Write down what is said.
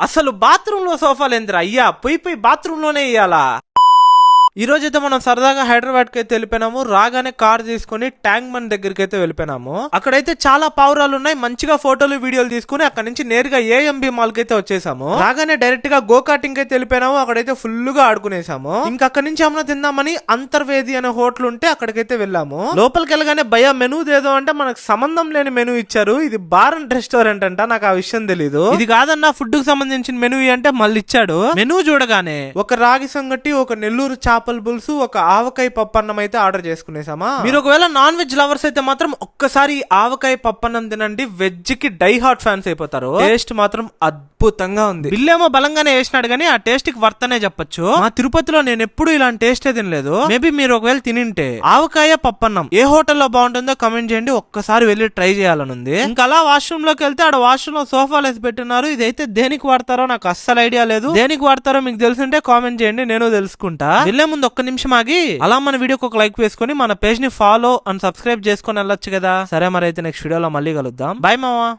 అసలు బాత్రూమ్ లో సోఫాలు ఏందిరా అయ్యా, పోయి బాత్రూమ్ లోనే ఇయ్యాలా? ఈ రోజు అయితే మనం సరదాగా హైదరాబాద్ కి అయితే వెళ్ళిపోయినాము. రాగానే కార్ తీసుకుని ట్యాంక్ బండ్ దగ్గరికి అయితే వెళ్ళిపోయినాము. అక్కడైతే చాలా పావురాలు ఉన్నాయి. మంచిగా ఫోటోలు వీడియోలు తీసుకుని అక్కడ నుంచి నేరుగా ఏఎంబి మాల్ కి అయితే వచ్చేసాము. రాగానే డైరెక్ట్ గా గో కార్టింగ్ అయితే వెళ్ళిపోయినాము. అక్కడైతే ఫుల్ గా ఆడుకునేసాము. ఇంకా అక్కడ నుంచి ఏమన్నా తిందామని అంతర్వేది అనే హోటల్ ఉంటే అక్కడికైతే వెళ్ళాము. లోపలికి వెళ్ళగానే భయ మెనూ ఏదో అంటే మనకు సంబంధం లేని మెనూ ఇచ్చారు. ఇది బార్ అండ్ రెస్టారెంట్ అంట, నాకు ఆ విషయం తెలీదు. ఇది కాదన్నా ఫుడ్ కు సంబంధించిన మెనూ అంటే మళ్ళీ ఇచ్చాడు. మెనూ చూడగానే ఒక రాగి సంగటి, ఒక నెల్లూరు చేపల పులుసు, ఒక ఆవకాయ పప్పన్నం అయితే ఆర్డర్ చేసుకునేసామా. మీరు ఒకవేళ నాన్ వెజ్ లవర్స్ అయితే మాత్రం ఒక్కసారి ఆవకాయ పప్పన్నం తినండి. వెజ్ కి డై హార్ట్ ఫ్యాన్స్ అయిపోతారు. టేస్ట్ మాత్రం అద్భుతంగా ఉంది. బిల్లేమో బలంగానే వేసినాడు కానీ ఆ టేస్ట్ కి వర్తనే చెప్పొచ్చు. మా తిరుపతిలో నేను ఎప్పుడు ఇలాంటి టేస్టే తినలేదు. మేబీ మీరు ఒకవేళ తినింటే ఆవకాయ పప్పన్నం ఏ హోటల్లో బాగుంటుందో కమెంట్ చేయండి. ఒక్కసారి వెళ్ళి ట్రై చేయాలనుంది. ఇంకా అలా వాష్రూమ్ లోకి వెళ్తే ఆడ వాష్రూమ్ లో సోఫాలు వేసి పెట్టినారు. ఇదైతే దేనికి వాడతారో నాకు అస్సలు ఐడియా లేదు. దేనికి వాడతారో మీకు తెలుసుంటే కామెంట్ చేయండి, నేను తెలుసుకుంటా. వెళ్ళే ముందు ఒక్క నిమిషం ఆగి అలా మన వీడియోకి ఒక లైక్ వేసుకొని మన పేజ్ ని ఫాలో అండ్ సబ్స్క్రైబ్ చేసుకొని వెళ్ళొచ్చు కదా. సరే మరి అయితే నెక్స్ట్ వీడియోలో మళ్ళీ కలుద్దాం. బాయ్ మావా.